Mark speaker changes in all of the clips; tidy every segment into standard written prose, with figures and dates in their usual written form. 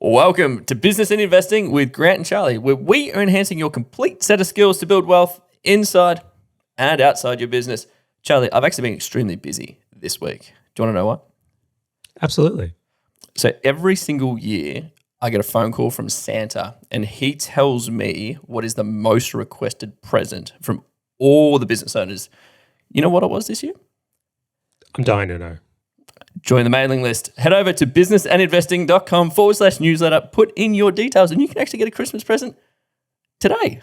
Speaker 1: Welcome to Business and Investing with Grant and Charlie, where we are enhancing your complete set of skills to build wealth inside and outside your business. Charlie, I've actually been extremely busy this week. Do you want to know why?
Speaker 2: Absolutely.
Speaker 1: So every single year, I get a phone call from Santa, and he tells me what is the most requested present from all the business owners. You know what it was this year?
Speaker 2: I'm dying to know.
Speaker 1: Join the mailing list. Head over to businessandinvesting.com/newsletter, put in your details, and you can actually get a Christmas present today.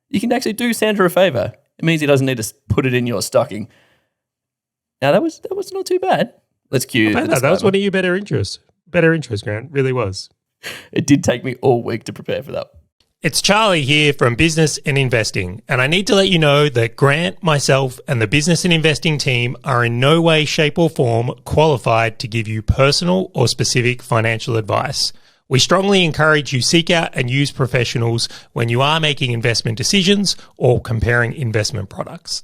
Speaker 1: You can actually do Santa a favor. It means he doesn't need to put it in your stocking. Now, that was not too bad. Let's cue
Speaker 2: that was one of your better interests. Better interest, Grant. Really was.
Speaker 1: It did take me all week to prepare for that.
Speaker 2: It's Charlie here from Business and Investing, and I need to let you know that Grant, myself, and the Business and Investing team are in no way, shape, or form qualified to give you personal or specific financial advice. We strongly encourage you seek out and use professionals when you are making investment decisions or comparing investment products.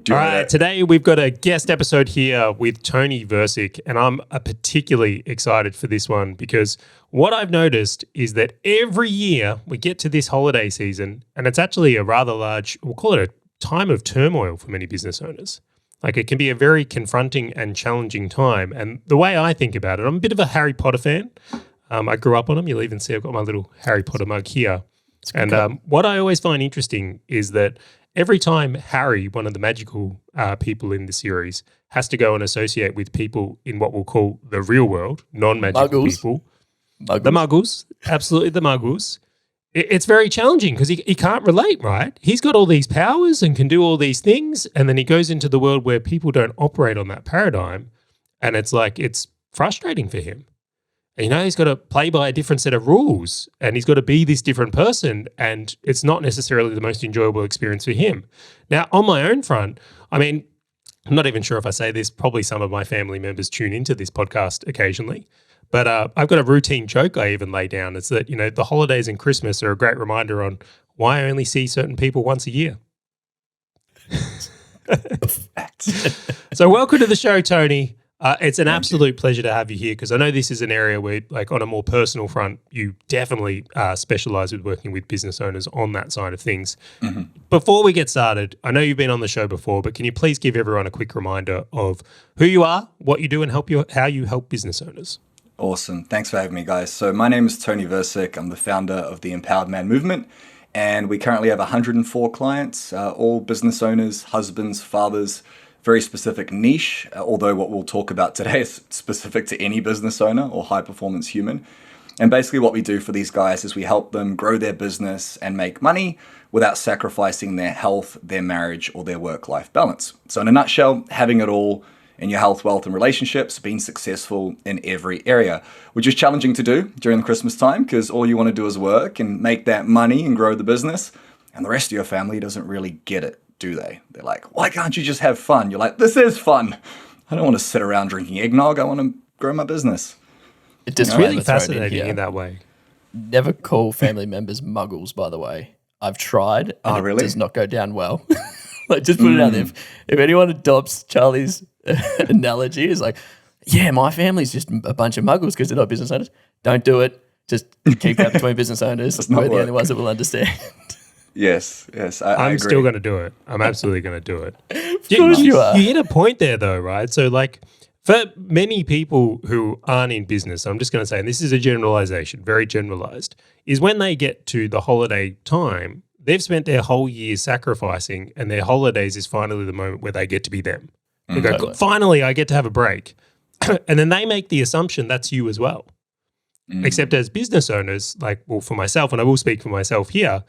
Speaker 2: All right, today we've got a guest episode here with Toni Versic, and I'm particularly excited for this one because what I've noticed is that every year we get to this holiday season, and it's actually a rather large, we'll call it a time of turmoil for many business owners. Like, it can be a very confronting and challenging time, and the way I think about it, I'm a bit of a Harry Potter fan. I grew up on them. You'll even see I've got my little Harry Potter mug here. And what I always find interesting is that every time Harry, one of the magical people in the series, has to go and associate with people in what we'll call the real world, non-magical people. The Muggles, absolutely the Muggles. It's very challenging because he can't relate, right? He's got all these powers and can do all these things, and then he goes into the world where people don't operate on that paradigm, and it's frustrating for him. You know, he's got to play by a different set of rules and he's got to be this different person, and it's not necessarily the most enjoyable experience for him. Now, on my own front, I mean, I'm not even sure if I say this, probably some of my family members tune into this podcast occasionally, but I've got a routine joke I even lay down. It's that, you know, the holidays and Christmas are a great reminder on why I only see certain people once a year. So welcome to the show, Toni. It's an absolute pleasure to have you here because I know this is an area where, like, on a more personal front, you definitely specialize with working with business owners on that side of things. Mm-hmm. Before we get started, I know you've been on the show before, but can you please give everyone a quick reminder of who you are, what you do, and how you help business owners?
Speaker 3: Awesome. Thanks for having me, guys. So my name is Toni Versic. I'm the founder of the Empowered Man Movement, and we currently have 104 clients, all business owners, husbands, fathers. Very specific niche, although what we'll talk about today is specific to any business owner or high-performance human. And basically what we do for these guys is we help them grow their business and make money without sacrificing their health, their marriage, or their work-life balance. So in a nutshell, having it all in your health, wealth, and relationships, being successful in every area, which is challenging to do during the Christmas time because all you want to do is work and make that money and grow the business, and the rest of your family doesn't really get it. Do they? They're like, why can't you just have fun? You're like, this is fun. I don't want to sit around drinking eggnog. I want to grow my business.
Speaker 2: It's really fascinating in that way.
Speaker 1: Never call family members muggles, by the way. I've tried, and it does not go down well. Like, just put it out there. If anyone adopts Charlie's analogy, is like, yeah, my family's just a bunch of muggles because they're not business owners. Don't do it. Just keep that between business owners. We're the only ones that will understand.
Speaker 3: Yes, I agree.
Speaker 2: Still going to do it. I'm absolutely going to do it.
Speaker 1: Of course you are.
Speaker 2: You hit a point there, though, right? So, like, for many people who aren't in business, I'm just going to say, and this is a generalization, very generalized, is when they get to the holiday time, they've spent their whole year sacrificing, and their holidays is finally the moment where they get to be them. They go, totally. Finally, I get to have a break. And then they make the assumption that's you as well. Except as business owners, like, well, for myself, and I will speak for myself here,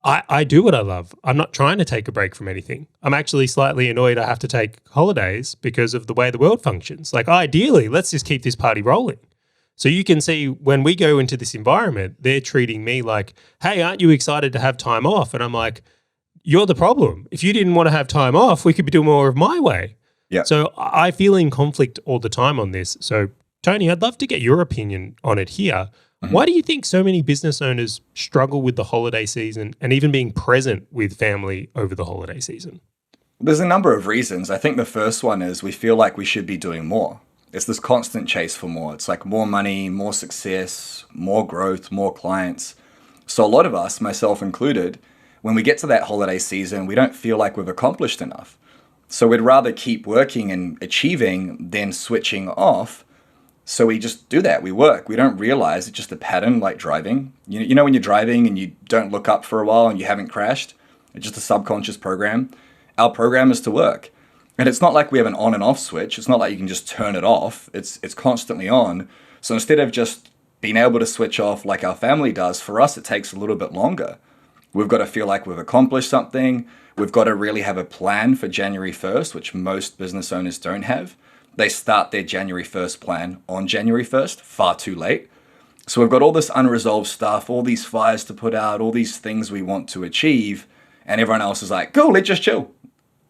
Speaker 2: I do what I love. I'm not trying to take a break from anything. I'm actually slightly annoyed I have to take holidays because of the way the world functions. Like, ideally, let's just keep this party rolling. So you can see when we go into this environment, they're treating me like, hey, aren't you excited to have time off? And I'm like, you're the problem. If you didn't want to have time off, we could be doing more of my way. Yeah. So I feel in conflict all the time on this. So, Toni, I'd love to get your opinion on it here. Why do you think so many business owners struggle with the holiday season and even being present with family over the holiday season?
Speaker 3: There's a number of reasons. I think the first one is we feel like we should be doing more. It's this constant chase for more. It's like more money, more success, more growth, more clients. So a lot of us, myself included, when we get to that holiday season, we don't feel like we've accomplished enough. So we'd rather keep working and achieving than switching off. So we just do that. We work. We don't realize it's just a pattern, like driving. You know when you're driving and you don't look up for a while and you haven't crashed? It's just a subconscious program. Our program is to work. And it's not like we have an on and off switch. It's not like you can just turn it off. It's constantly on. So instead of just being able to switch off like our family does, for us, it takes a little bit longer. We've got to feel like we've accomplished something. We've got to really have a plan for January 1st, which most business owners don't have. They start their January 1st plan on January 1st, far too late. So we've got all this unresolved stuff, all these fires to put out, all these things we want to achieve. And everyone else is like, cool, let's just chill.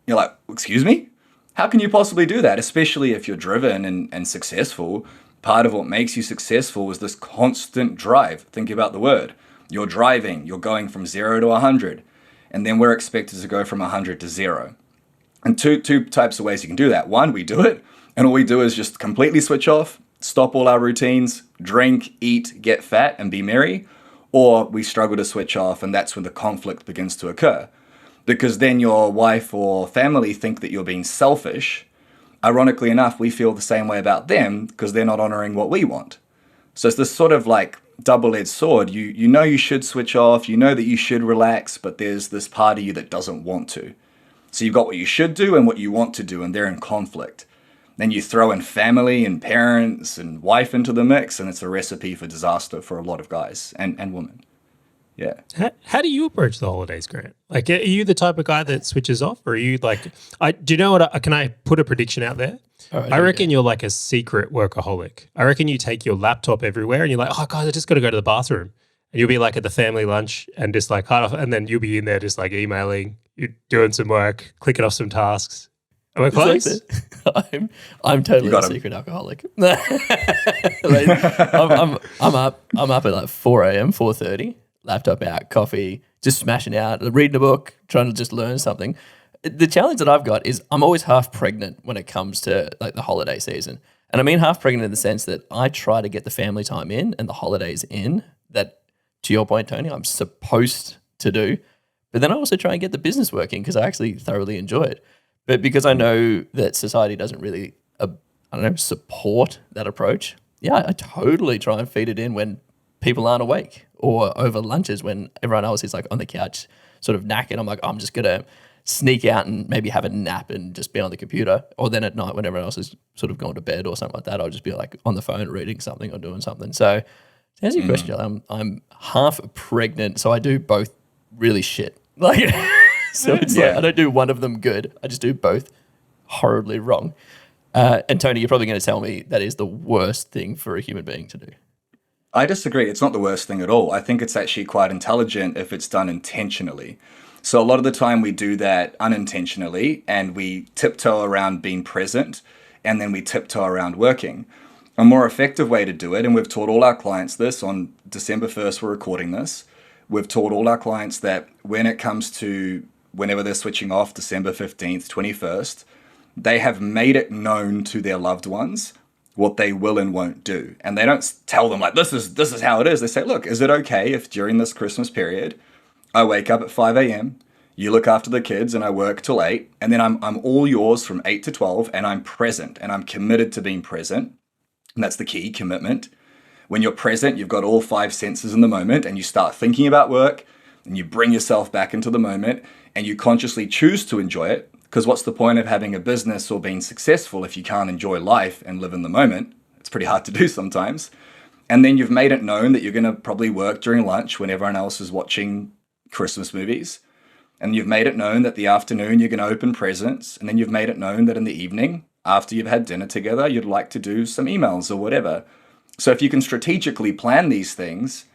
Speaker 3: You're like, excuse me? How can you possibly do that? Especially if you're driven and successful. Part of what makes you successful is this constant drive. Think about the word. You're driving, you're going from 0 to 100. And then we're expected to go from 100 to 0. And two types of ways you can do that. One, we do it. And all we do is just completely switch off, stop all our routines, drink, eat, get fat, and be merry. Or we struggle to switch off, and that's when the conflict begins to occur. Because then your wife or family think that you're being selfish. Ironically enough, we feel the same way about them because they're not honoring what we want. So it's this sort of like double-edged sword. You know you should switch off, you know that you should relax, but there's this part of you that doesn't want to. So you've got what you should do and what you want to do, and they're in conflict. Then you throw in family and parents and wife into the mix, and it's a recipe for disaster for a lot of guys and women. Yeah.
Speaker 2: How do you approach the holidays, Grant? Like, are you the type of guy that switches off, or are you like? Do you know what? Can I put a prediction out there? Right, I reckon you're like a secret workaholic. I reckon you take your laptop everywhere, and you're like, oh, guys, I just got to go to the bathroom, and you'll be like at the family lunch, and just like, and then you'll be in there just like emailing, you're doing some work, clicking off some tasks. Am I close?
Speaker 1: I'm totally a secret alcoholic. Like, I'm up at like 4 a.m., 4:30. Laptop out, coffee, just smashing out, reading a book, trying to just learn something. The challenge that I've got is I'm always half pregnant when it comes to like the holiday season. And I mean half pregnant in the sense that I try to get the family time in and the holidays in that, to your point, Tony, I'm supposed to do. But then I also try and get the business working because I actually thoroughly enjoy it. But because I know that society doesn't really, support that approach, yeah, I totally try and feed it in when people aren't awake or over lunches when everyone else is like on the couch sort of knackered. I'm like, I'm just going to sneak out and maybe have a nap and just be on the computer. Or then at night when everyone else is sort of gone to bed or something like that, I'll just be like on the phone reading something or doing something. So to answer your question, I'm half pregnant, so I do both really shit. Like, so it's like I don't do one of them good. I just do both horribly wrong. And Tony, you're probably going to tell me that is the worst thing for a human being to do.
Speaker 3: I disagree. It's not the worst thing at all. I think it's actually quite intelligent if it's done intentionally. So a lot of the time we do that unintentionally and we tiptoe around being present and then we tiptoe around working. A more effective way to do it, and we've taught all our clients this on December 1st, we're recording this. We've taught all our clients that when it comes to whenever they're switching off, December 15th, 21st, they have made it known to their loved ones what they will and won't do. And they don't tell them like, this is how it is. They say, look, is it okay if during this Christmas period, I wake up at 5 a.m., you look after the kids and I work till 8, and then I'm all yours from 8 to 12 and I'm present and I'm committed to being present. And that's the key, commitment. When you're present, you've got all 5 senses in the moment and you start thinking about work and you bring yourself back into the moment and you consciously choose to enjoy it. Because what's the point of having a business or being successful if you can't enjoy life and live in the moment? It's pretty hard to do sometimes. And then you've made it known that you're going to probably work during lunch when everyone else is watching Christmas movies. And you've made it known that the afternoon you're going to open presents. And then you've made it known that in the evening, after you've had dinner together, you'd like to do some emails or whatever. So if you can strategically plan these things,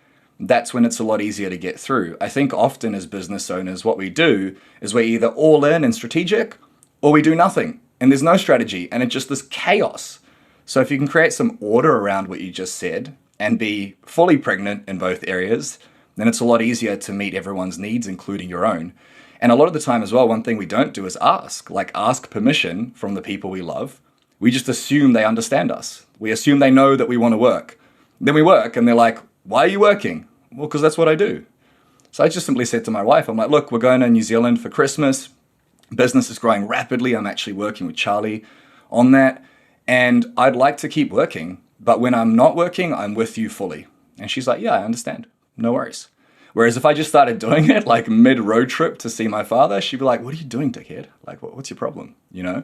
Speaker 3: that's when it's a lot easier to get through. I think often as business owners, what we do is we're either all in and strategic or we do nothing and there's no strategy and it's just this chaos. So if you can create some order around what you just said and be fully pregnant in both areas, then it's a lot easier to meet everyone's needs, including your own. And a lot of the time as well, one thing we don't do is ask permission from the people we love. We just assume they understand us. We assume they know that we want to work. Then we work and they're like, why are you working? Well, because that's what I do. So I just simply said to my wife, I'm like, look, we're going to New Zealand for Christmas. Business is growing rapidly. I'm actually working with Charlie on that. And I'd like to keep working. But when I'm not working, I'm with you fully. And she's like, yeah, I understand. No worries. Whereas if I just started doing it like mid-road trip to see my father, she'd be like, what are you doing, dickhead? Like, what's your problem? You know?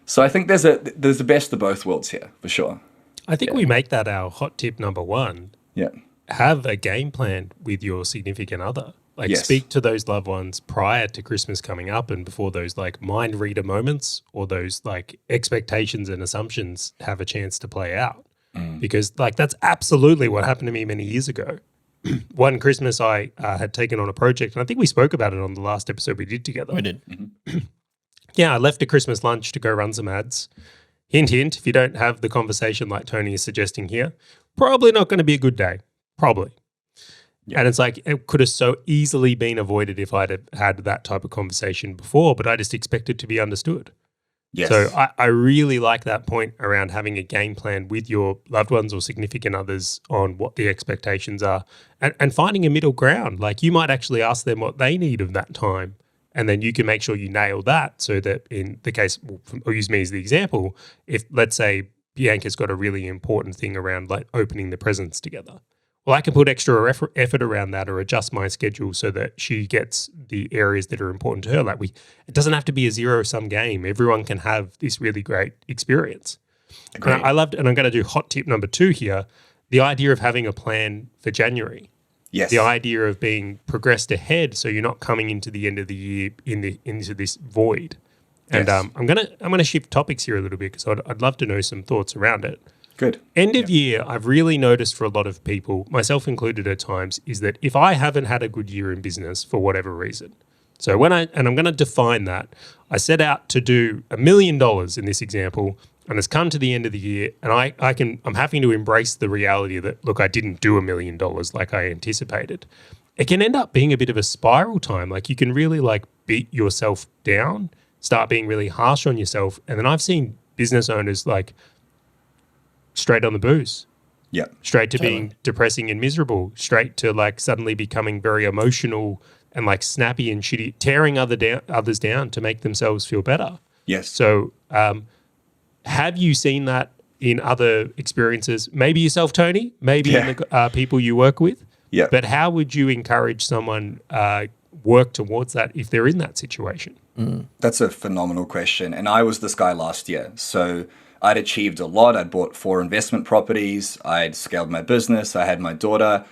Speaker 3: So I think there's the best of both worlds here, for sure.
Speaker 2: I think we make that our hot tip number one.
Speaker 3: Yeah.
Speaker 2: Have a game plan with your significant other. Like speak to those loved ones prior to Christmas coming up and before those like mind reader moments or those like expectations and assumptions have a chance to play out. Because like that's absolutely what happened to me many years ago. One Christmas I had taken on a project, and I think we spoke about it on the last episode we did together.
Speaker 1: We did.
Speaker 2: Yeah, I left a Christmas lunch to go run some ads. Hint, hint, if you don't have the conversation like Toni is suggesting here, probably not going to be a good day. Probably. Yeah. And it's like it could have so easily been avoided if I'd have had that type of conversation before, but I just expected to be understood.
Speaker 3: Yes.
Speaker 2: So I really like that point around having a game plan with your loved ones or significant others on what the expectations are and finding a middle ground. Like you might actually ask them what they need of that time and then you can make sure you nail that so that in the case, I'll use me as the example, if let's say Bianca's got a really important thing around like opening the presents together. Well, I can put extra effort around that or adjust my schedule so that she gets the areas that are important to her. Like it doesn't have to be a zero-sum game. Everyone can have this really great experience. I loved, and I'm going to do hot tip number 2 here, the idea of having a plan for January.
Speaker 3: Yes.
Speaker 2: The idea of being progressed ahead so you're not coming into the end of the year into this void. And
Speaker 3: Yes.
Speaker 2: I'm gonna shift topics here a little bit because I'd love to know some thoughts around it.
Speaker 3: Good.
Speaker 2: End of year, I've really noticed for a lot of people, myself included at times, is that if I haven't had a good year in business for whatever reason, so and I'm going to define that, I set out to do $1 million in this example, and it's come to the end of the year, and I'm having to embrace the reality that, look, I didn't do $1 million like I anticipated. It can end up being a bit of a spiral time. Like you can really like beat yourself down, start being really harsh on yourself, and then I've seen business owners like straight on the booze.
Speaker 3: Yeah.
Speaker 2: Straight to being depressing and miserable, straight to like suddenly becoming very emotional and like snappy and shitty, tearing others down to make themselves feel better.
Speaker 3: Yes.
Speaker 2: So have you seen that in other experiences? Maybe yourself, Toni, maybe in the people you work with.
Speaker 3: Yeah.
Speaker 2: But how would you encourage someone work towards that if they're in that situation?
Speaker 3: That's a phenomenal question. And I was this guy last year. So I'd achieved a lot. I'd bought 4 investment properties. I'd scaled my business. I had my daughter.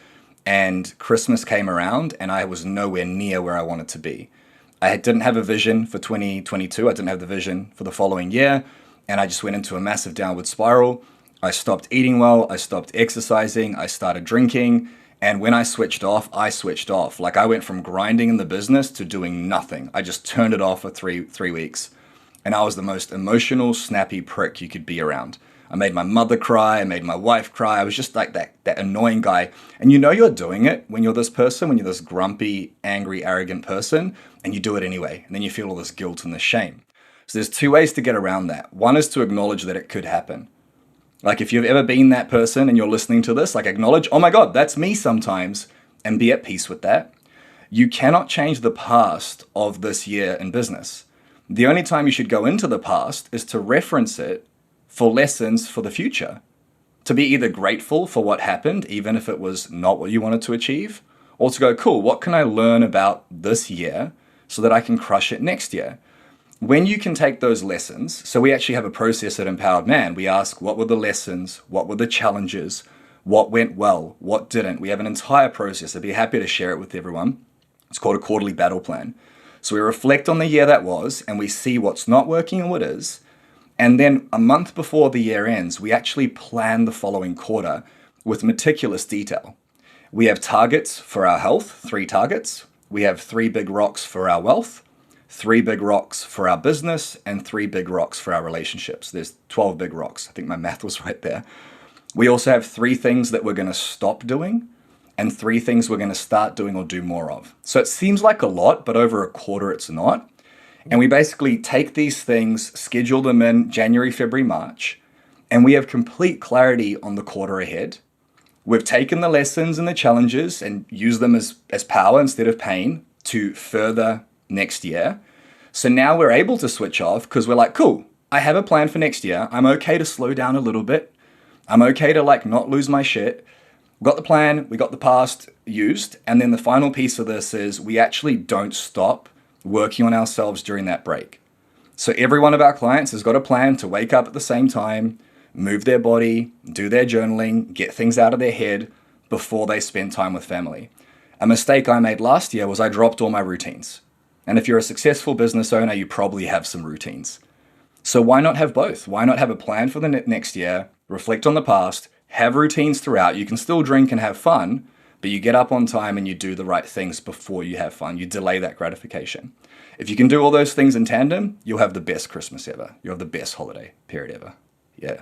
Speaker 3: And Christmas came around and I was nowhere near where I wanted to be. I didn't have a vision for 2022. I didn't have the vision for the following year. And I just went into a massive downward spiral. I stopped eating well. I stopped exercising. I started drinking. And when I switched off, I switched off. Like I went from grinding in the business to doing nothing. I just turned it off for three weeks. And I was the most emotional, snappy prick you could be around. I made my mother cry. I made my wife cry. I was just like that annoying guy. And you know you're doing it when you're this person, when you're this grumpy, angry, arrogant person, and you do it anyway. And then you feel all this guilt and this shame. So there's 2 ways to get around that. One is to acknowledge that it could happen. Like if you've ever been that person and you're listening to this, like acknowledge, oh my God, that's me sometimes, and be at peace with that. You cannot change the past of this year in business. The only time you should go into the past is to reference it for lessons for the future. To be either grateful for what happened, even if it was not what you wanted to achieve, or to go, cool, what can I learn about this year so that I can crush it next year? When you can take those lessons, so we actually have a process at Empowered Man. We ask, what were the lessons? What were the challenges? What went well? What didn't? We have an entire process. I'd be happy to share it with everyone. It's called a quarterly battle plan. So we reflect on the year that was, and we see what's not working and what is. And then a month before the year ends, we actually plan the following quarter with meticulous detail. We have targets for our health, 3 targets. We have 3 big rocks for our wealth, 3 big rocks for our business, and 3 big rocks for our relationships. There's 12 big rocks. I think my math was right there. We also have 3 things that we're going to stop doing and 3 things we're going to start doing or do more of. So it seems like a lot, but over a quarter it's not. And we basically take these things, schedule them in January, February, March, and we have complete clarity on the quarter ahead. We've taken the lessons and the challenges and used them as power instead of pain to further next year. So now we're able to switch off because we're like, cool, I have a plan for next year. I'm okay to slow down a little bit. I'm okay to like not lose my shit. We got the plan, we got the past used. And then the final piece of this is we actually don't stop working on ourselves during that break. So every one of our clients has got a plan to wake up at the same time, move their body, do their journaling, get things out of their head before they spend time with family. A mistake I made last year was I dropped all my routines. And if you're a successful business owner, you probably have some routines. So why not have both? Why not have a plan for the next year, reflect on the past, have routines throughout. You can still drink and have fun, but you get up on time and you do the right things before you have fun. You delay that gratification. If you can do all those things in tandem, you'll have the best Christmas ever. You'll have the best holiday period ever. Yeah.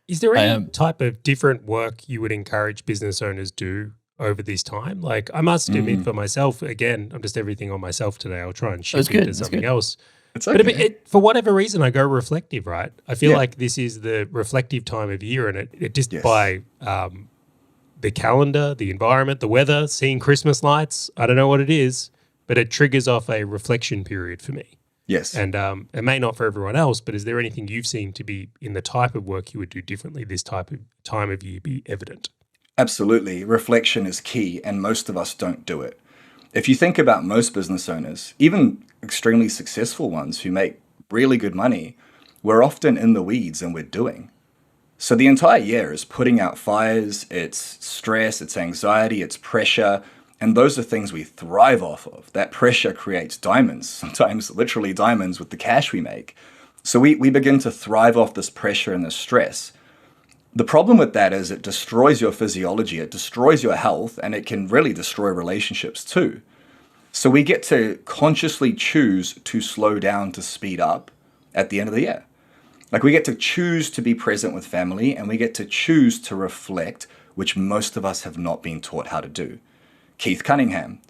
Speaker 2: Is there any type of different work you would encourage business owners do over this time? Like I must admit for myself, again, I'm just everything on myself today. I'll try and shift into something else.
Speaker 3: It's okay.
Speaker 2: But for whatever reason, I go reflective, right? I feel like this is the reflective time of year, and it just by the calendar, the environment, the weather, seeing Christmas lights, I don't know what it is, but it triggers off a reflection period for me.
Speaker 3: Yes.
Speaker 2: And it may not for everyone else, but is there anything you've seen to be in the type of work you would do differently this type of time of year be evident?
Speaker 3: Absolutely. Reflection is key, and most of us don't do it. If you think about most business owners, even extremely successful ones who make really good money, we're often in the weeds and we're doing. So the entire year is putting out fires, it's stress, it's anxiety, it's pressure, and those are things we thrive off of. That pressure creates diamonds, sometimes literally diamonds with the cash we make. So we begin to thrive off this pressure and this stress. The problem with that is it destroys your physiology, it destroys your health, and it can really destroy relationships too. So we get to consciously choose to slow down, to speed up at the end of the year. Like we get to choose to be present with family, and we get to choose to reflect, which most of us have not been taught how to do. Keith Cunningham,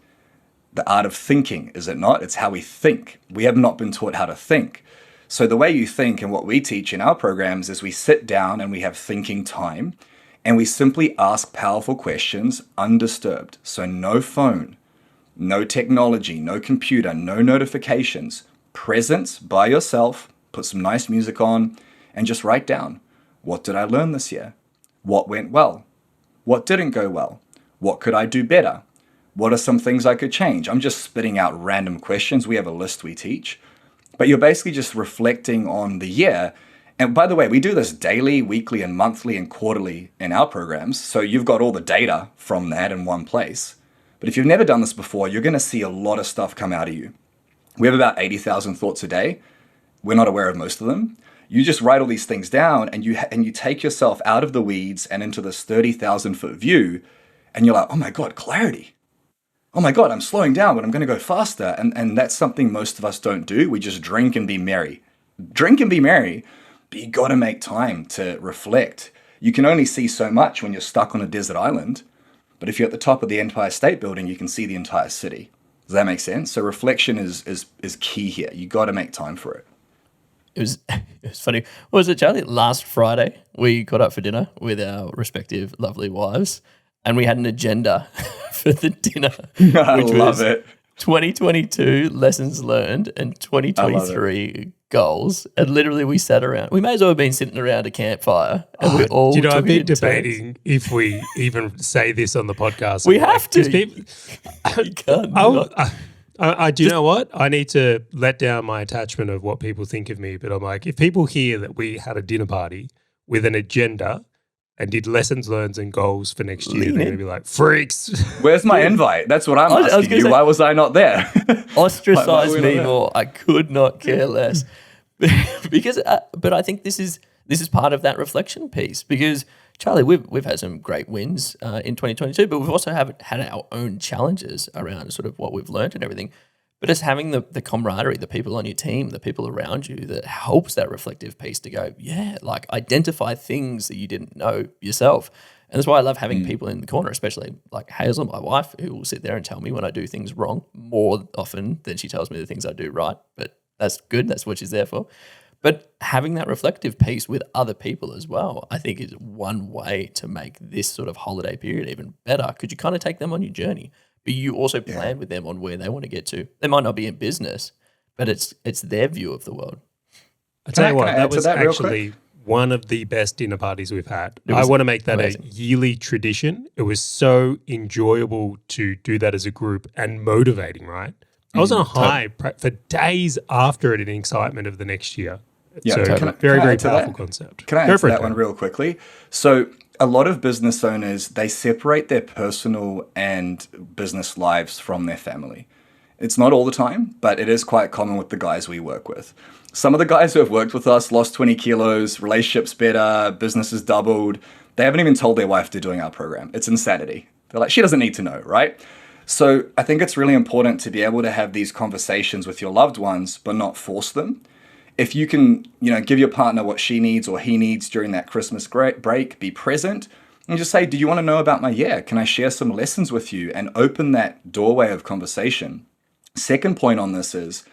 Speaker 3: the art of thinking, is it not? It's how we think. We have not been taught how to think. So the way you think and what we teach in our programs is we sit down and we have thinking time, and we simply ask powerful questions undisturbed. So no phone, no technology, no computer, no notifications. Presence by yourself, put some nice music on, and just write down, what did I learn this year? What went well? What didn't go well? What could I do better? What are some things I could change? I'm just spitting out random questions. We have a list we teach. But you're basically just reflecting on the year. And by the way, we do this daily, weekly, and monthly and quarterly in our programs. So you've got all the data from that in one place. But if you've never done this before, you're going to see a lot of stuff come out of you. We have about 80,000 thoughts a day. We're not aware of most of them. You just write all these things down and you take yourself out of the weeds and into this 30,000 foot view. And you're like, oh my God, clarity. Oh my God, I'm slowing down, but I'm going to go faster. And that's something most of us don't do. We just drink and be merry. Drink and be merry, but you got to make time to reflect. You can only see so much when you're stuck on a desert island. But if you're at the top of the Empire State Building, you can see the entire city. Does that make sense? So reflection is key here. You got to make time for it.
Speaker 1: It was funny. What was it, Charlie? Last Friday, we got up for dinner with our respective lovely wives, and we had an agenda for the dinner.
Speaker 3: I love it.
Speaker 1: 2022 lessons learned and 2023 goals. And literally we sat around. We may as well have been sitting around a campfire. And we all
Speaker 2: I've been debating if we even say this on the podcast.
Speaker 1: We have to.
Speaker 2: People,
Speaker 1: you can't.
Speaker 2: Do you know what? I need to let down my attachment of what people think of me. But I'm like, if people hear that we had a dinner party with an agenda and did lessons learned and goals for next year, they're going to be like, freaks.
Speaker 3: Where's my invite? That's what I'm asking you. Why was I not there?
Speaker 1: Ostracize me more. I could not care less. But I think this is part of that reflection piece because, Charlie, we've had some great wins in 2022, but we've also had our own challenges around sort of what we've learned and everything. But it's having the camaraderie, the people on your team, the people around you that helps that reflective piece to go, yeah, like identify things that you didn't know yourself. And that's why I love having people in the corner, especially like Hazel, my wife, who will sit there and tell me when I do things wrong more often than she tells me the things I do right. But that's good. That's what she's there for. But having that reflective piece with other people as well, I think is one way to make this sort of holiday period even better, because you kind of take them on your journey. But you also plan with them on where they want to get to. They might not be in business, but it's their view of the world.
Speaker 2: I tell you what, that was actually one of the best dinner parties we've had. I want to make that amazing. A yearly tradition. It was so enjoyable to do that as a group and motivating, right? I was on a high for days after it in excitement of the next year.
Speaker 3: Yeah,
Speaker 2: so very powerful concept.
Speaker 3: Can I answer that one real quickly? So a lot of business owners, they separate their personal and business lives from their family. It's not all the time, but it is quite common with the guys we work with. Some of the guys who have worked with us lost 20 kilos, relationships better, business has doubled. They haven't even told their wife they're doing our program. It's insanity. They're like, she doesn't need to know, right? So I think it's really important to be able to have these conversations with your loved ones, but not force them. If you can, give your partner what she needs or he needs during that Christmas break, be present and just say, do you want to know about my year? Can I share some lessons with you? And open that doorway of conversation. Second point on this is,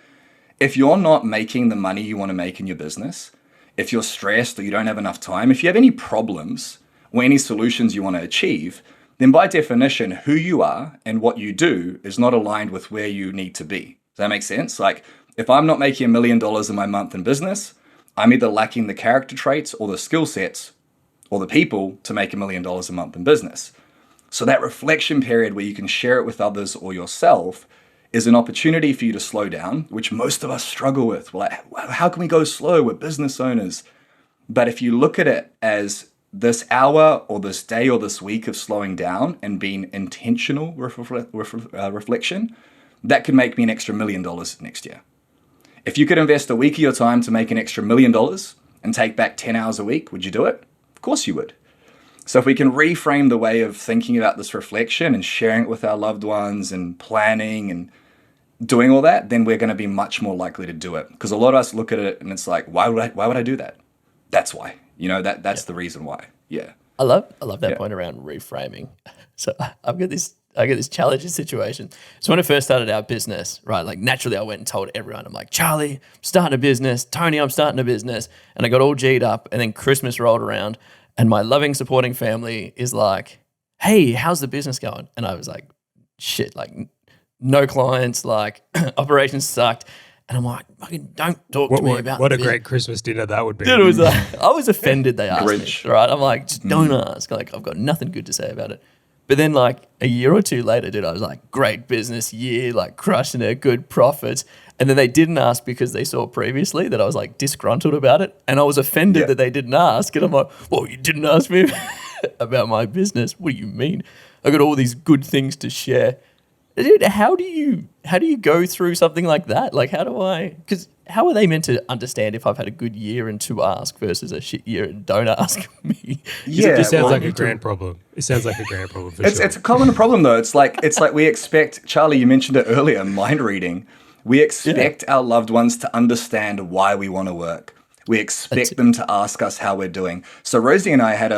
Speaker 3: if you're not making the money you want to make in your business, if you're stressed or you don't have enough time, if you have any problems or any solutions you want to achieve, then by definition, who you are and what you do is not aligned with where you need to be. Does that make sense? Like, if I'm not making $1 million in my month in business, I'm either lacking the character traits or the skill sets or the people to make $1 million a month in business. So that reflection period where you can share it with others or yourself is an opportunity for you to slow down, which most of us struggle with. We're like, how can we go slow? We're business owners. But if you look at it as this hour or this day or this week of slowing down and being intentional reflection, that could make me an extra $1 million next year. If you could invest a week of your time to make an extra $1 million and take back 10 hours a week, would you do it? Of course you would. So if we can reframe the way of thinking about this reflection and sharing it with our loved ones and planning and doing all that, then we're going to be much more likely to do it. Because a lot of us look at it and it's like, why would I do that? That's why. That's the reason why. Yeah.
Speaker 1: I love that point around reframing. So I get this challenging situation. So when I first started our business, right, like naturally I went and told everyone, I'm like, Charlie, I'm starting a business. Tony, I'm starting a business. And I got all G'd up, and then Christmas rolled around and my loving, supporting family is like, hey, how's the business going? And I was like, shit, like no clients, like operations sucked. And I'm like, fucking don't talk to me about
Speaker 2: what a great Christmas dinner that would be.
Speaker 1: Dude, it was like, I was offended they asked me, right? I'm like, just don't ask. Like, I've got nothing good to say about it. But then like a year or two later, dude, I was like, great business year, like crushing it, good profits. And then they didn't ask because they saw previously that I was like disgruntled about it. And I was offended that they didn't ask. And I'm like, well, you didn't ask me about my business. What do you mean? I got all these good things to share. Dude, how do you go through something like that? Like, because how are they meant to understand if I've had a good year and to ask versus a shit year and don't ask me?
Speaker 2: It sounds like a grand problem. It sounds like a grand problem for sure.
Speaker 3: It's a common problem though. It's like we expect, Charlie, you mentioned it earlier, mind reading. We expect our loved ones to understand why we want to work. We expect them to ask us how we're doing. So Rosie and I had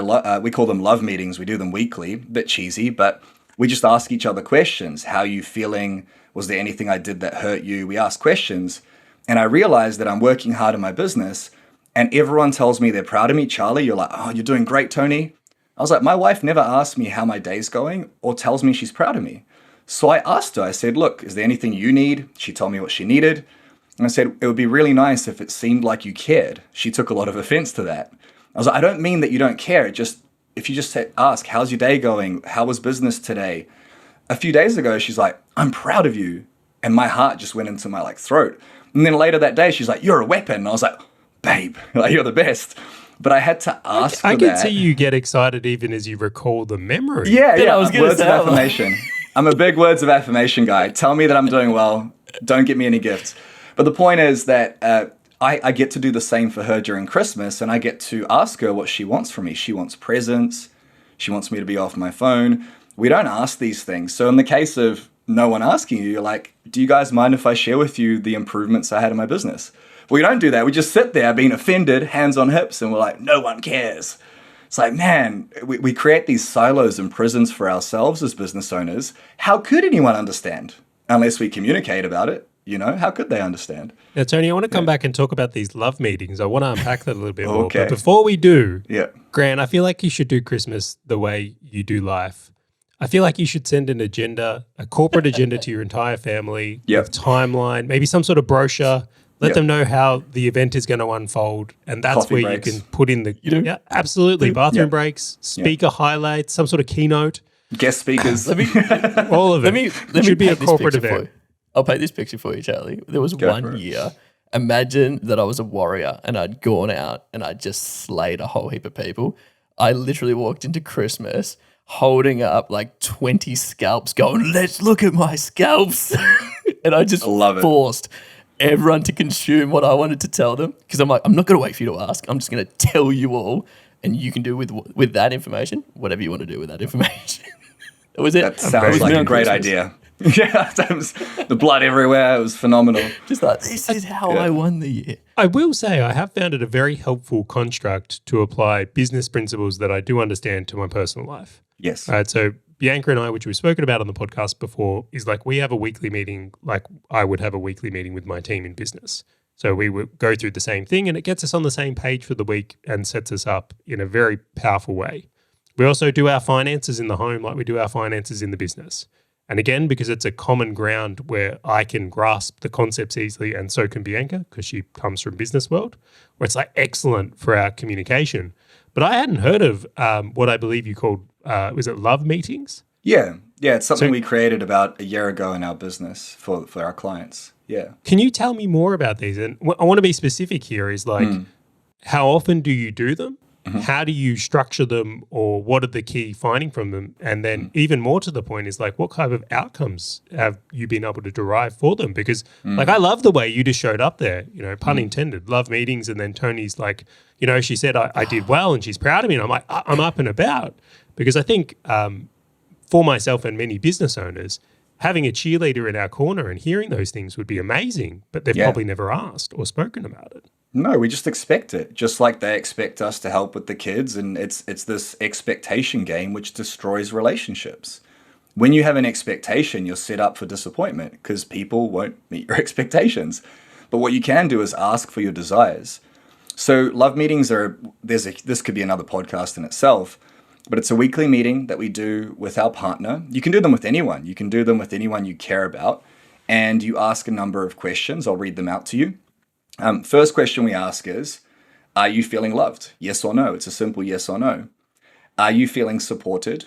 Speaker 3: we call them love meetings. We do them weekly, a bit cheesy, but we just ask each other questions. How are you feeling? Was there anything I did that hurt you? We ask questions. And I realized that I'm working hard in my business and everyone tells me they're proud of me. Charlie, you're like, oh, you're doing great, Tony. I was like, my wife never asks me how my day's going or tells me she's proud of me. So I asked her, I said, look, is there anything you need? She told me what she needed. And I said, it would be really nice if it seemed like you cared. She took a lot of offense to that. I was like, I don't mean that you don't care. If you just ask, how's your day going? How was business today? A few days ago, she's like, I'm proud of you. And my heart just went into my throat. And then later that day, she's like, you're a weapon. And I was like, babe, you're the best. But I had to ask
Speaker 2: I can see you get excited even as you recall the memory.
Speaker 3: Yeah. I was going to say words of affirmation. I'm a big words of affirmation guy. Tell me that I'm doing well. Don't get me any gifts. But the point is that I get to do the same for her during Christmas, and I get to ask her what she wants from me. She wants presents. She wants me to be off my phone. We don't ask these things. So in the case of no one asking you. You're like, do you guys mind if I share with you the improvements I had in my business? We don't do that. We just sit there being offended, hands on hips, and we're like, no one cares. It's like, man, we create these silos and prisons for ourselves as business owners. How could anyone understand unless we communicate about it? How could they understand?
Speaker 2: Now, Tony, I want to come back and talk about these love meetings. I want to unpack that a little bit more. But before we do, Grant, I feel like you should do Christmas the way you do life. I feel like you should send an agenda, a corporate agenda to your entire family with timeline, maybe some sort of brochure. Let them know how the event is going to unfold. And that's
Speaker 3: Coffee
Speaker 2: where
Speaker 3: breaks.
Speaker 2: you can put in yeah, absolutely. Bathroom breaks, speaker highlights, some sort of keynote.
Speaker 3: Guest speakers.
Speaker 2: All of it. It should be a corporate event.
Speaker 1: I'll paint this picture for you, Charlie. There was one year. Imagine that I was a warrior and I'd gone out and I'd just slayed a whole heap of people. I literally walked into Christmas holding up like 20 scalps going, let's look at my scalps. And I just forced everyone to consume what I wanted to tell them, because I'm like, I'm not going to wait for you to ask. I'm just going to tell you all, and you can do with that information whatever you want to do with that information. That was it.
Speaker 3: That sounds like a great idea. Yeah, that was the blood everywhere. It was phenomenal.
Speaker 1: Just like, this is how I won the year.
Speaker 2: I will say I have found it a very helpful construct to apply business principles that I do understand to my personal life.
Speaker 3: Yes.
Speaker 2: All right, so Bianca and I, which we've spoken about on the podcast before, is like we have a weekly meeting, like I would have a weekly meeting with my team in business. So we would go through the same thing and it gets us on the same page for the week and sets us up in a very powerful way. We also do our finances in the home like we do our finances in the business. And again, because it's a common ground where I can grasp the concepts easily, and so can Bianca because she comes from business world, where it's like excellent for our communication. But I hadn't heard of what I believe you called, was it love meetings?
Speaker 3: Yeah, it's something we created about a year ago in our business for our clients. Yeah.
Speaker 2: Can you tell me more about these? And I want to be specific here is like, how often do you do them? Mm-hmm. How do you structure them, or what are the key finding from them? And then even more to the point is like, what kind of outcomes have you been able to derive for them? Because like, I love the way you just showed up there, pun intended, love meetings. And then Tony's like, she said, I did well and she's proud of me. And I'm like, I'm up and about, because I think for myself and many business owners, having a cheerleader in our corner and hearing those things would be amazing, but they've probably never asked or spoken about it.
Speaker 3: No, we just expect it, just like they expect us to help with the kids. And it's this expectation game which destroys relationships. When you have an expectation, you're set up for disappointment because people won't meet your expectations. But what you can do is ask for your desires. So love meetings this could be another podcast in itself, but it's a weekly meeting that we do with our partner. You can do them with anyone. You can do them with anyone you care about. And you ask a number of questions. I'll read them out to you. First question we ask is, are you feeling loved? Yes or no? It's a simple yes or no. Are you feeling supported?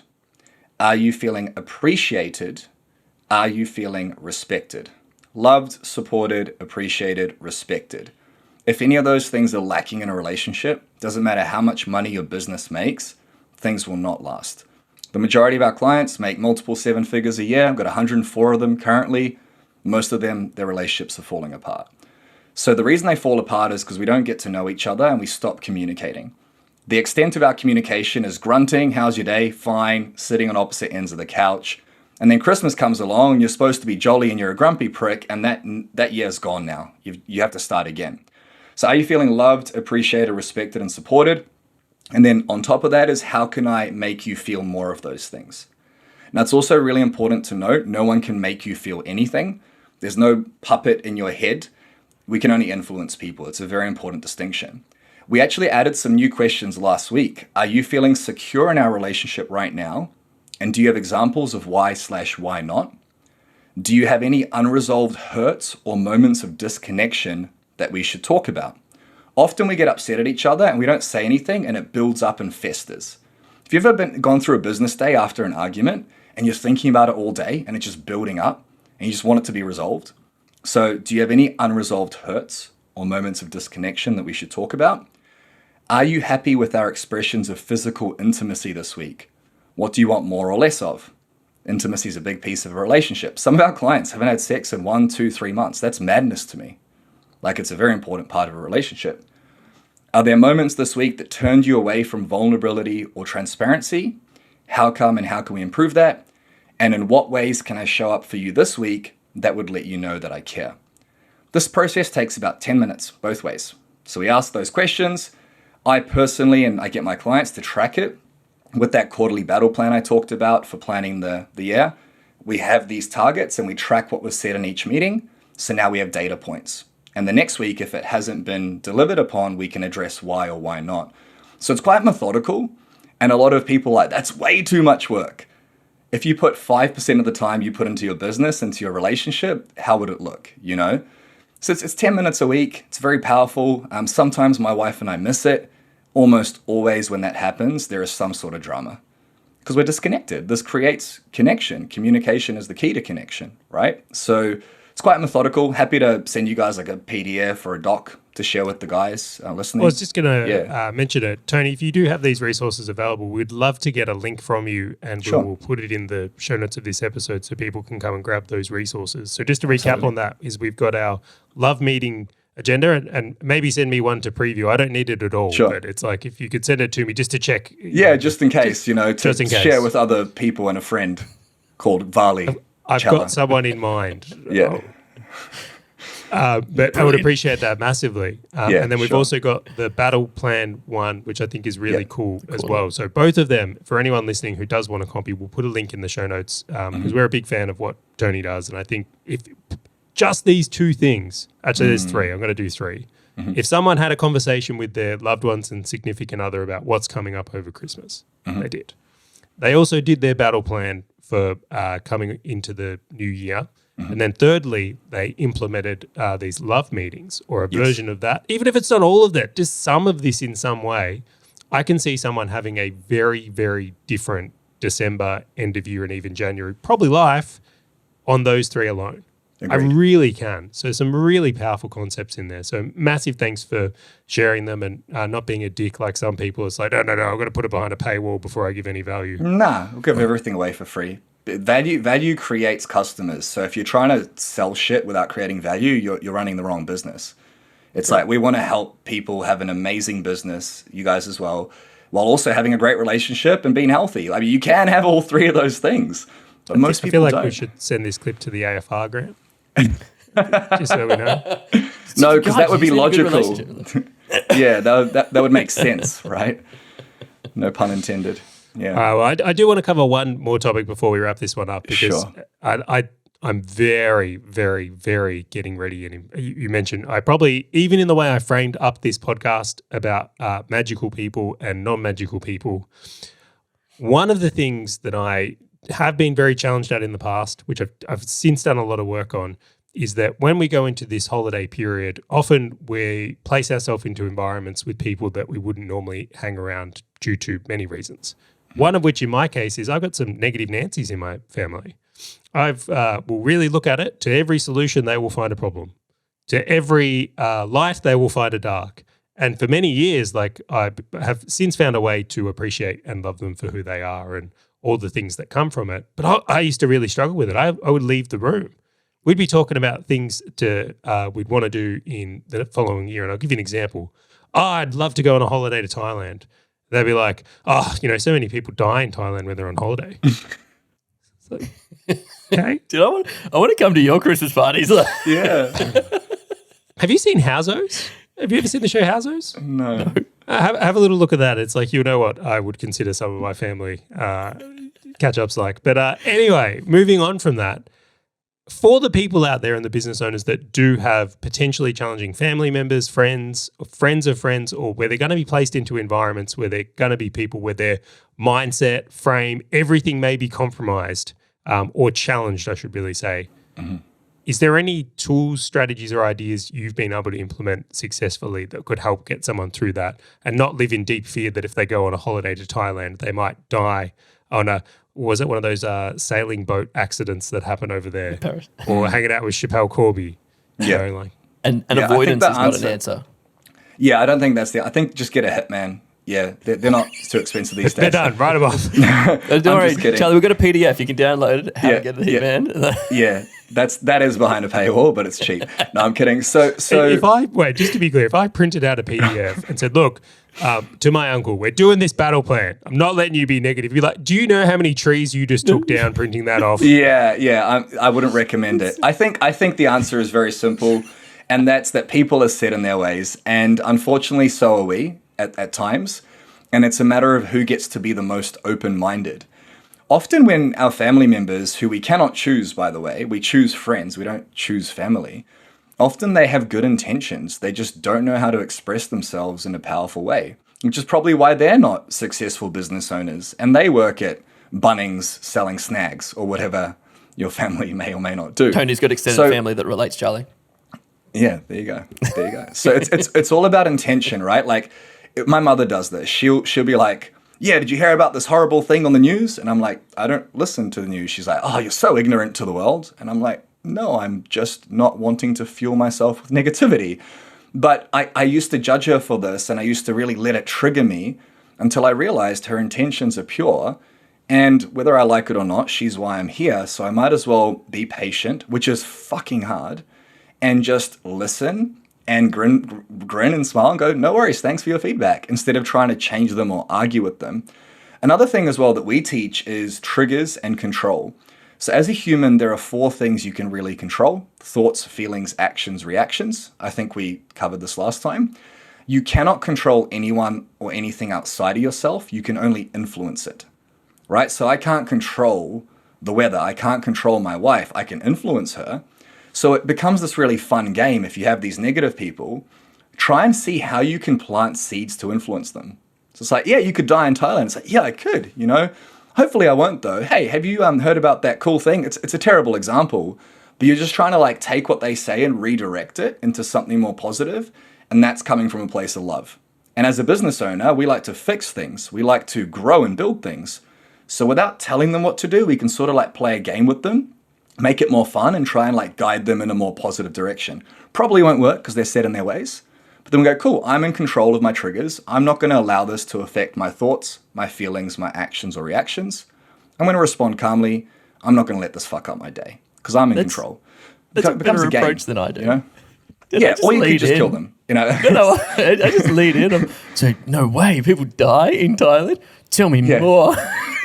Speaker 3: Are you feeling appreciated? Are you feeling respected? Loved, supported, appreciated, respected. If any of those things are lacking in a relationship, doesn't matter how much money your business makes, things will not last. The majority of our clients make multiple 7 figures a year. I've got 104 of them currently. Most of them, their relationships are falling apart. So the reason they fall apart is because we don't get to know each other and we stop communicating. The extent of our communication is grunting, how's your day? Fine, sitting on opposite ends of the couch. And then Christmas comes along and you're supposed to be jolly and you're a grumpy prick, and that year's gone now. You have to start again. So are you feeling loved, appreciated, respected, and supported? And then on top of that is, how can I make you feel more of those things? Now, it's also really important to note, no one can make you feel anything. There's no puppet in your head. We can only influence people. It's a very important distinction. We actually added some new questions last week. Are you feeling secure in our relationship right now? And do you have examples of why/why not? Do you have any unresolved hurts or moments of disconnection that we should talk about? Often we get upset at each other and we don't say anything, and it builds up and festers. Have you ever gone through a business day after an argument and you're thinking about it all day and it's just building up and you just want it to be resolved? So do you have any unresolved hurts or moments of disconnection that we should talk about? Are you happy with our expressions of physical intimacy this week? What do you want more or less of? Intimacy is a big piece of a relationship. Some of our clients haven't had sex in 1, 2, 3 months. That's madness to me. Like, it's a very important part of a relationship. Are there moments this week that turned you away from vulnerability or transparency? How come, and how can we improve that? And in what ways can I show up for you this week that would let you know that I care? This process takes about 10 minutes both ways. So we ask those questions. I personally, and I get my clients to track it with that quarterly battle plan I talked about for planning the year. We have these targets and we track what was said in each meeting. So now we have data points. And the next week, if it hasn't been delivered upon, we can address why or why not. So it's quite methodical. And a lot of people are like, that's way too much work. If you put 5% of the time you put into your business, into your relationship, how would it look, you know? So it's 10 minutes a week. It's very powerful. Sometimes my wife and I miss it. Almost always when that happens, there is some sort of drama because we're disconnected. This creates connection. Communication is the key to connection, right? So it's quite methodical. Happy to send you guys like a PDF or a doc to share with the guys listening.
Speaker 2: I was just going to mention it. Tony, if you do have these resources available, we'd love to get a link from you and we'll put it in the show notes of this episode so people can come and grab those resources. So just to recap on that is we've got our love meeting agenda and maybe send me one to preview. I don't need it at all, but it's like if you could send it to me just to check.
Speaker 3: Yeah, just in case, to share with other people and a friend called Vali.
Speaker 2: I've got someone in mind.
Speaker 3: Yeah.
Speaker 2: But I would appreciate that massively. And then we've also got the battle plan one, which I think is really cool as well. So both of them, for anyone listening who does want a copy, we'll put a link in the show notes because we're a big fan of what Tony does. And I think if just these two things, actually there's three, I'm going to do three. If someone had a conversation with their loved ones and significant other about what's coming up over Christmas, they did. They also did their battle plan for coming into the new year. And then thirdly, they implemented these love meetings or a version of that. Even if it's not all of that, just some of this in some way, I can see someone having a very, very different December, end of year, and even January, probably life on those three alone. Agreed. I really can. So some really powerful concepts in there. So massive thanks for sharing them and not being a dick like some people. It's like, no, I've got to put it behind a paywall before I give any value.
Speaker 3: Nah, we'll give everything away for free. Value creates customers. So if you're trying to sell shit without creating value, you're running the wrong business. It's like we want to help people have an amazing business, you guys as well, while also having a great relationship and being healthy. I mean, you can have all three of those things, but most people don't.
Speaker 2: I feel like we should send this clip to the AFR grant. Just so we know.
Speaker 3: No, because that would be logical. Yeah, that would make sense, right? No pun intended. Yeah.
Speaker 2: Well, I do want to cover one more topic before we wrap this one up because I'm very, very, very getting ready. And you mentioned I probably, even in the way I framed up this podcast about magical people and non-magical people, one of the things that I have been very challenged at in the past, which I've since done a lot of work on, is that when we go into this holiday period, often we place ourselves into environments with people that we wouldn't normally hang around due to many reasons. One of which in my case is I've got some negative Nancys in my family. Will really look at it. To every solution, they will find a problem. To every light, they will find a dark. And for many years, I have since found a way to appreciate and love them for who they are and all the things that come from it. But I used to really struggle with it. I would leave the room. We'd be talking about things we'd want to do in the following year. And I'll give you an example. I'd love to go on a holiday to Thailand. They'd be like, so many people die in Thailand when they're on holiday. It's like, okay.
Speaker 1: Dude, I want to come to your Christmas parties.
Speaker 3: Yeah.
Speaker 2: Have you seen Housos? Have you ever seen the show Housos?
Speaker 3: No.
Speaker 2: Have a little look at that. It's like, you know what I would consider some of my family catch-ups like. But anyway, moving on from that, for the people out there and the business owners that do have potentially challenging family members, friends of friends, or where they're going to be placed into environments where they're going to be people where their mindset, frame, everything may be compromised or challenged, I should really say. Mm-hmm. Is there any tools, strategies, or ideas you've been able to implement successfully that could help get someone through that and not live in deep fear that if they go on a holiday to Thailand, they might die on was it one of those sailing boat accidents that happen over there?
Speaker 1: Paris.
Speaker 2: Or hanging out with Chappelle Corby?
Speaker 1: And avoidance is not an answer.
Speaker 3: Yeah, I don't think that's I think just get a hitman. Yeah, they're not too expensive these days.
Speaker 2: They're done. Write them off.
Speaker 1: Don't worry, Charlie, we've got a PDF. You can download it. How to get the Hitman.
Speaker 3: Yeah, that is behind a paywall, but it's cheap. No, I'm kidding. So
Speaker 2: just to be clear, if I printed out a PDF and said, look, to my uncle, we're doing this battle plan. I'm not letting you be negative. You're like, do you know how many trees you just took down printing that off?
Speaker 3: Yeah. I wouldn't recommend it. I think the answer is very simple, and that's that people are set in their ways, and unfortunately, so are we at times. And it's a matter of who gets to be the most open-minded. Often when our family members, who we cannot choose, by the way, we choose friends, we don't choose family, often they have good intentions. They just don't know how to express themselves in a powerful way, which is probably why they're not successful business owners and they work at Bunnings selling snags or whatever your family may or may not do.
Speaker 1: Tony's got extended family that relates, Charlie.
Speaker 3: Yeah, there you go. So it's all about intention, right? Like my mother does this. She'll be like, yeah, did you hear about this horrible thing on the news? And I'm like, I don't listen to the news. She's like, oh, you're so ignorant to the world. And I'm like, no, I'm just not wanting to fuel myself with negativity. But I used to judge her for this, and I used to really let it trigger me until I realized her intentions are pure. And whether I like it or not, she's why I'm here. So I might as well be patient, which is fucking hard, and just listen and grin and smile and go, no worries, thanks for your feedback, instead of trying to change them or argue with them. Another thing as well that we teach is triggers and control. So as a human, there are 4 things you can really control: thoughts, feelings, actions, reactions. I think we covered this last time. You cannot control anyone or anything outside of yourself. You can only influence it, right? So I can't control the weather. I can't control my wife. I can influence her. So it becomes this really fun game. If you have these negative people, try and see how you can plant seeds to influence them. So it's like, yeah, you could die in Thailand. It's like, yeah, I could, Hopefully I won't though. Hey, have you heard about that cool thing? It's a terrible example, but you're just trying to like take what they say and redirect it into something more positive, and that's coming from a place of love. And as a business owner, we like to fix things. We like to grow and build things. So without telling them what to do, we can sort of like play a game with them, make it more fun, and try and like guide them in a more positive direction. Probably won't work because they're set in their ways. But then we go, cool, I'm in control of my triggers. I'm not going to allow this to affect my thoughts, my feelings, my actions or reactions. I'm going to respond calmly. I'm not going to let this fuck up my day because I'm in control.
Speaker 1: That's a better approach than I do.
Speaker 3: Or you could just kill them.
Speaker 1: No, I just lead in. I'm saying, no way, people die in Thailand? Tell me more.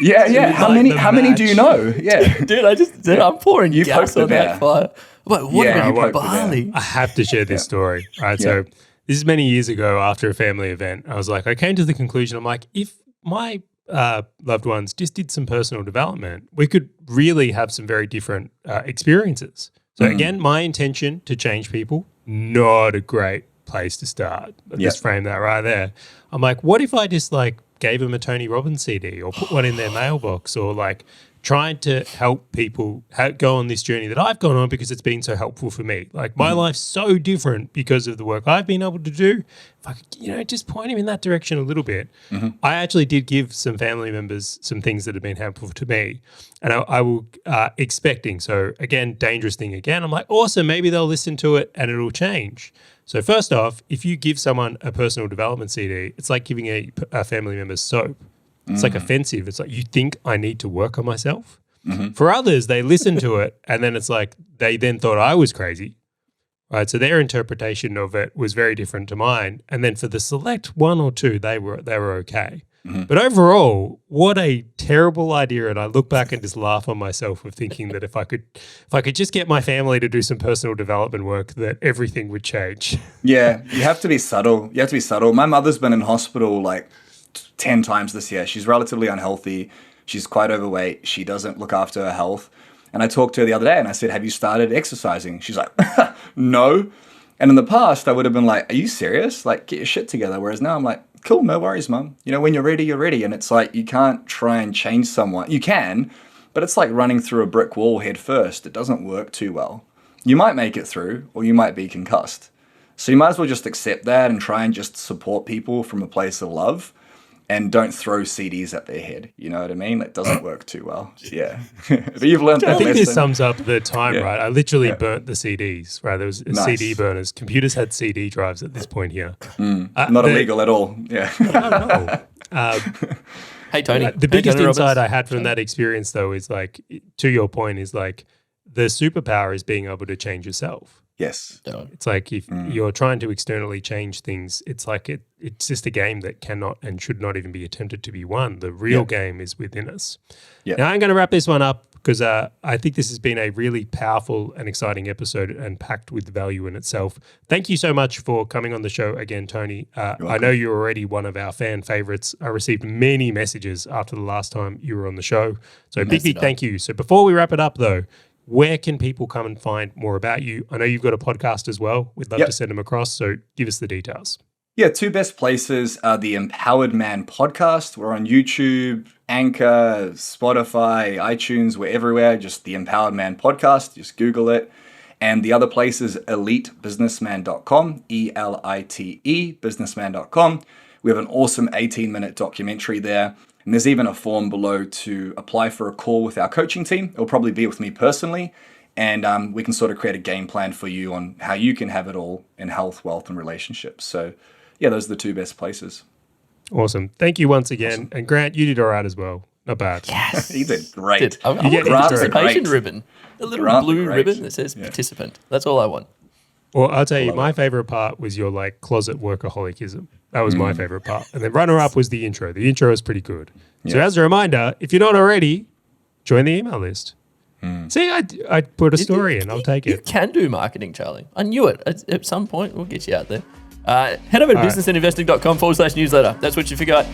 Speaker 3: Yeah. How many do you know? Yeah.
Speaker 1: Dude, I'm pouring gas on that fire. But what about Bali?
Speaker 2: I have to share this story. Right. So this is many years ago after a family event. I was like, I came to the conclusion, I'm like, if my loved ones just did some personal development, we could really have some very different experiences. So again, my intention to change people, not a great place to start. Just frame that right there. I'm like, what if I just like gave them a Tony Robbins CD or put one in their mailbox, or like trying to help people go on this journey that I've gone on because it's been so helpful for me. Like my life's so different because of the work I've been able to do. If I could, just point him in that direction a little bit. I actually did give some family members some things that have been helpful to me, and I will expecting. So again, dangerous thing again. I'm like, awesome, maybe they'll listen to it and it'll change. So first off, if you give someone a personal development CD, it's like giving a family member soap. It's like offensive. It's like, you think I need to work on myself? For others, they listen to it and then it's like they then thought I was crazy, right? So their interpretation of it was very different to mine. And then for the select 1 or 2, they were okay. But overall, what a terrible idea. And I look back and just laugh on myself of thinking that if I could just get my family to do some personal development work, that everything would change.
Speaker 3: Yeah, you have to be subtle. My mother's been in hospital like 10 times this year. She's relatively unhealthy. She's quite overweight. She doesn't look after her health. And I talked to her the other day and I said, have you started exercising? She's like, no. And in the past, I would have been like, are you serious? Like, get your shit together. Whereas now I'm like, cool, no worries, mum. When you're ready, you're ready. And it's like, you can't try and change someone. You can, but it's like running through a brick wall head first. It doesn't work too well. You might make it through, or you might be concussed. So you might as well just accept that and try and just support people from a place of love. and don't throw CDs at their head. You know what I mean? That doesn't work too well. Yeah. But you've learned that
Speaker 2: I think
Speaker 3: lesson.
Speaker 2: this sums up the time, right? I literally burnt the CDs, right? There was CD burners. Computers had CD drives at this point here.
Speaker 3: Not illegal at all. Yeah.
Speaker 2: No.
Speaker 1: Hey, Tony.
Speaker 2: The biggest insight I had from that experience, though, is like, to your point, is like the superpower is being able to change yourself.
Speaker 3: Yes.
Speaker 2: It's like if you're trying to externally change things, it's like it's just a game that cannot and should not even be attempted to be won. The real game is within us. Now I'm going to wrap this one up because I think this has been a really powerful and exciting episode and packed with value in itself. Thank you so much for coming on the show again, Tony. I know you're already one of our fan favorites. I received many messages after the last time you were on the show. So big thank you. So before we wrap it up though, where can people come and find more about you? I know you've got a podcast as well. We'd love to send them across. So give us the details.
Speaker 3: Yeah, two best places are the Empowered Man podcast. We're on YouTube, Anchor, Spotify, iTunes. We're everywhere. Just the Empowered Man podcast. Just Google it. And the other place is elitebusinessman.com, ELITE, businessman.com. We have an awesome 18-minute documentary there. And there's even a form below to apply for a call with our coaching team. It'll probably be with me personally. And we can sort of create a game plan for you on how you can have it all in health, wealth, and relationships. So yeah, those are the two best places.
Speaker 2: Awesome. Thank you once again. Awesome. And Grant, you did all right as well. Not bad.
Speaker 1: Yes.
Speaker 3: He did great.
Speaker 1: I want a participation ribbon. A little blue ribbon that says participant. That's all I want.
Speaker 2: Well, I'll tell you, my favorite part was your like closet workaholicism. That was my favorite part. And then runner-up was the intro. The intro was pretty good. So as a reminder, if you're not already, join the email list. See, I put a story in. I'll take it.
Speaker 1: You can do marketing, Charlie. I knew it. At some point, we'll get you out there. Head over to businessandinvesting.com/newsletter. That's what you forgot.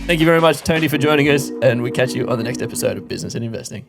Speaker 1: Thank you very much, Tony, for joining us. And we catch you on the next episode of Business and Investing.